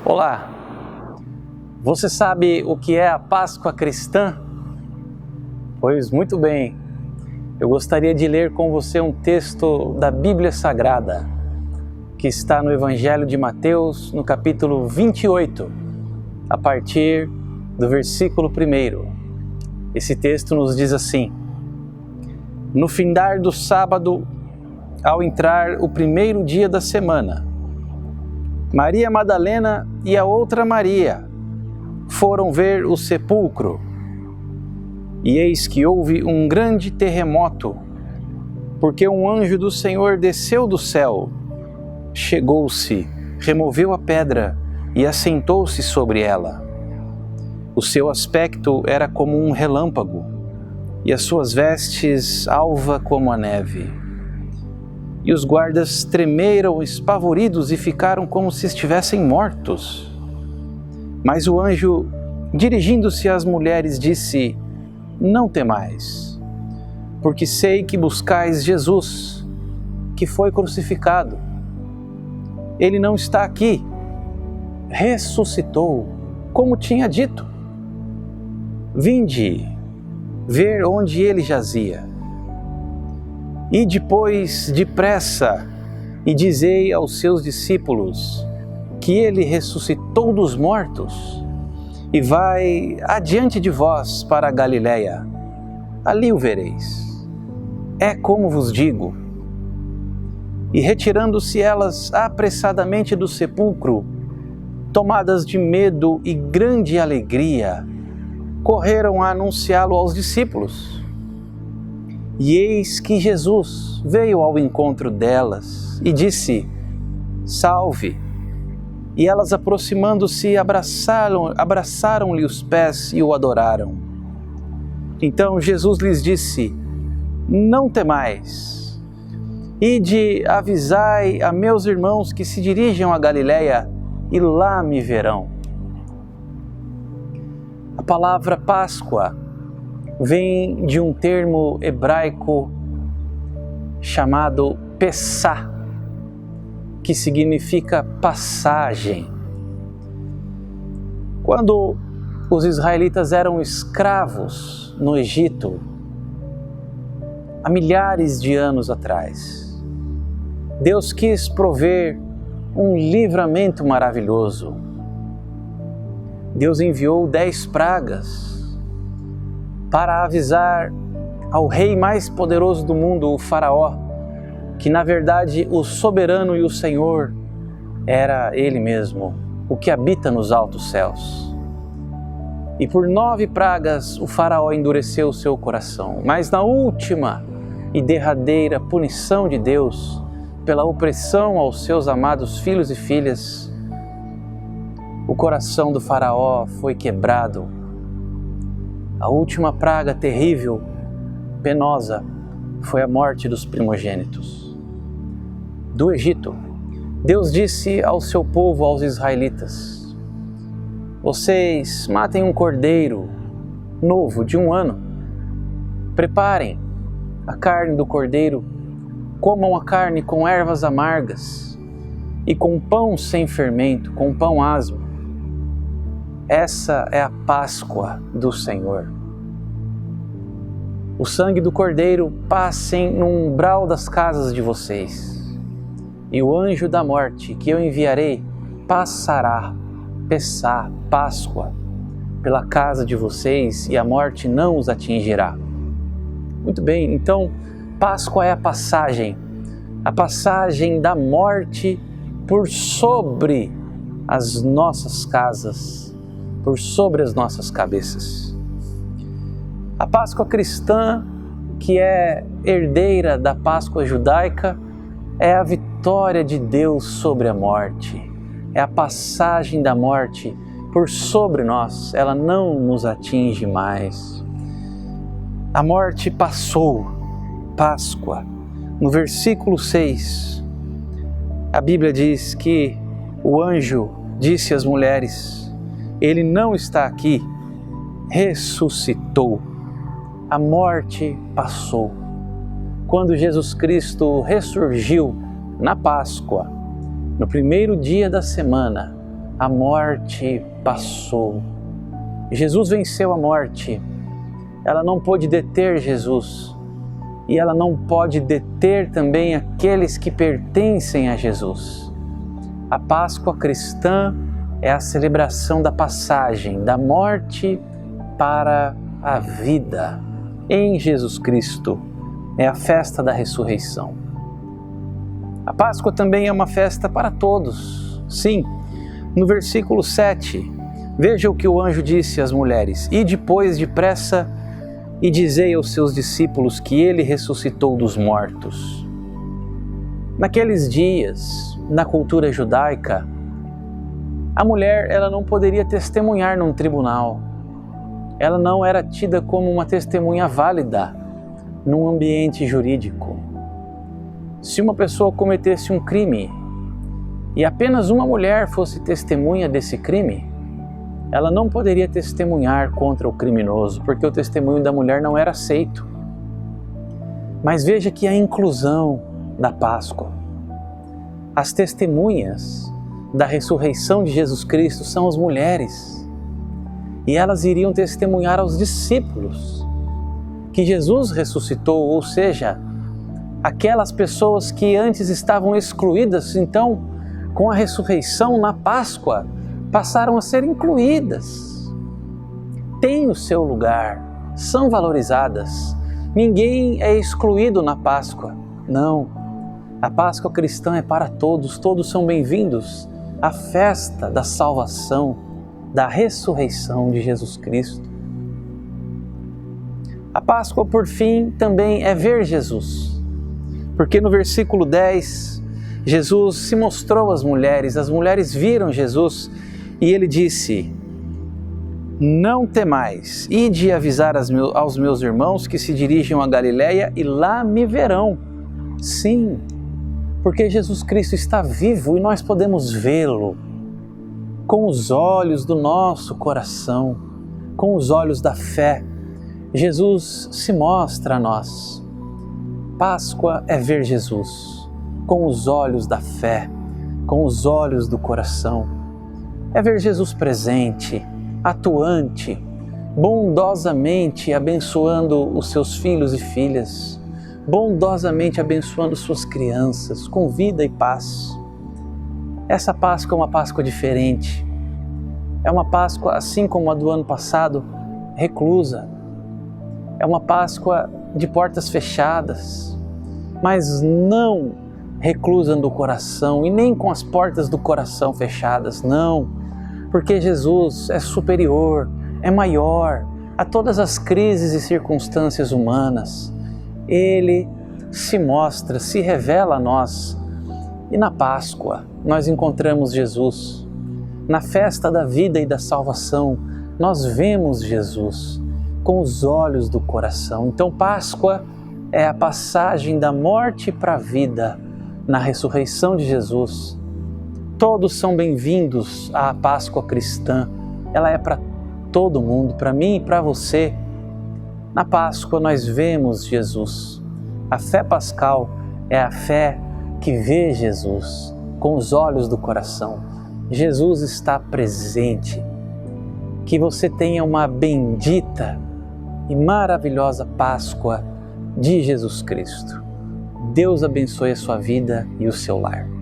Olá! Você sabe o que é a Páscoa cristã? Pois muito bem, eu gostaria de ler com você um texto da Bíblia Sagrada, que está no Evangelho de Mateus, no capítulo 28, a partir do versículo 1. Esse texto nos diz assim: No findar do sábado, ao entrar o primeiro dia da semana, Maria Madalena e a outra Maria foram ver o sepulcro. E eis que houve um grande terremoto, porque um anjo do Senhor desceu do céu, chegou-se, removeu a pedra e assentou-se sobre ela. O seu aspecto era como um relâmpago, e as suas vestes alva como a neve. E os guardas tremeram espavoridos e ficaram como se estivessem mortos. Mas o anjo, dirigindo-se às mulheres, disse: Não temais, porque sei que buscais Jesus, que foi crucificado. Ele não está aqui, ressuscitou, como tinha dito. Vinde ver onde ele jazia. E depois, depressa, e dizei aos seus discípulos que ele ressuscitou dos mortos e vai adiante de vós para a Galiléia. Ali o vereis. É como vos digo. E retirando-se elas apressadamente do sepulcro, tomadas de medo e grande alegria, correram a anunciá-lo aos discípulos. E eis que Jesus veio ao encontro delas e disse: Salve! E elas, aproximando-se, abraçaram-lhe os pés e o adoraram. Então Jesus lhes disse: Não temais. Ide, avisai a meus irmãos que se dirijam a Galiléia e lá me verão. A palavra Páscoa vem de um termo hebraico chamado Pessah, que significa passagem. Quando os israelitas eram escravos no Egito, há milhares de anos atrás, Deus quis prover um livramento maravilhoso. Deus enviou 10 pragas para avisar ao rei mais poderoso do mundo, o Faraó, que na verdade o soberano e o Senhor era Ele mesmo, o que habita nos altos céus. E por 9 pragas o Faraó endureceu o seu coração, mas na última e derradeira punição de Deus pela opressão aos seus amados filhos e filhas, o coração do Faraó foi quebrado. A última praga terrível, penosa, foi a morte dos primogênitos. Do Egito, Deus disse ao seu povo, aos israelitas: Vocês matem um cordeiro novo de 1 ano, preparem a carne do cordeiro, comam a carne com ervas amargas e com pão sem fermento, com pão asmo. Essa é a Páscoa do Senhor. O sangue do cordeiro passem no umbral das casas de vocês, e o anjo da morte que eu enviarei passará, Pessah, Páscoa, pela casa de vocês, e a morte não os atingirá. Muito bem, então Páscoa é a passagem da morte por sobre as nossas casas, por sobre as nossas cabeças. A Páscoa cristã, que é herdeira da Páscoa judaica, é a vitória de Deus sobre a morte. É a passagem da morte por sobre nós, ela não nos atinge mais. A morte passou, Páscoa. No versículo 6, a Bíblia diz que o anjo disse às mulheres: Ele não está aqui, ressuscitou. A morte passou. Quando Jesus Cristo ressurgiu na Páscoa, no primeiro dia da semana, A morte passou. Jesus venceu a morte. Ela não pôde deter Jesus. E ela não pode deter também aqueles que pertencem a Jesus. A Páscoa cristã é a celebração da passagem da morte para a vida em Jesus Cristo. É a festa da ressurreição. A Páscoa também é uma festa para todos. Sim, no versículo 7, veja o que o anjo disse às mulheres: "E depois depressa e dizei aos seus discípulos que ele ressuscitou dos mortos." Naqueles dias, na cultura judaica, a mulher ela não poderia testemunhar num tribunal. Ela não era tida como uma testemunha válida num ambiente jurídico. Se uma pessoa cometesse um crime e apenas uma mulher fosse testemunha desse crime, ela não poderia testemunhar contra o criminoso, porque o testemunho da mulher não era aceito. Mas veja que a inclusão da Páscoa, as testemunhas da ressurreição de Jesus Cristo são as mulheres. E elas iriam testemunhar aos discípulos que Jesus ressuscitou, ou seja, aquelas pessoas que antes estavam excluídas, então, com a ressurreição na Páscoa, passaram a ser incluídas. Têm o seu lugar, são valorizadas. Ninguém é excluído na Páscoa. Não, a Páscoa cristã é para todos, todos são bem-vindos à festa da salvação, da ressurreição de Jesus Cristo. A Páscoa, por fim, também é ver Jesus, porque no versículo 10, Jesus se mostrou às mulheres, as mulheres viram Jesus e ele disse: "Não temais, ide avisar aos meus irmãos que se dirijam a Galiléia e lá me verão." Sim, porque Jesus Cristo está vivo e nós podemos vê-lo com os olhos do nosso coração, com os olhos da fé. Jesus se mostra a nós. Páscoa é ver Jesus com os olhos da fé, com os olhos do coração. É ver Jesus presente, atuante, bondosamente abençoando os seus filhos e filhas, bondosamente abençoando suas crianças com vida e paz. Essa Páscoa é uma Páscoa diferente. É uma Páscoa, assim como a do ano passado, reclusa. É uma Páscoa de portas fechadas, mas não reclusa do coração e nem com as portas do coração fechadas, não, porque Jesus é superior, é maior a todas as crises e circunstâncias humanas. Ele se mostra, se revela a nós. E na Páscoa nós encontramos Jesus. Na festa da vida e da salvação, nós vemos Jesus com os olhos do coração. Então, Páscoa é a passagem da morte para a vida na ressurreição de Jesus. Todos são bem-vindos à Páscoa cristã. Ela é para todo mundo, para mim e para você. Na Páscoa nós vemos Jesus. A fé pascal é a fé que vê Jesus com os olhos do coração. Jesus está presente. Que você tenha uma bendita e maravilhosa Páscoa de Jesus Cristo. Deus abençoe a sua vida e o seu lar.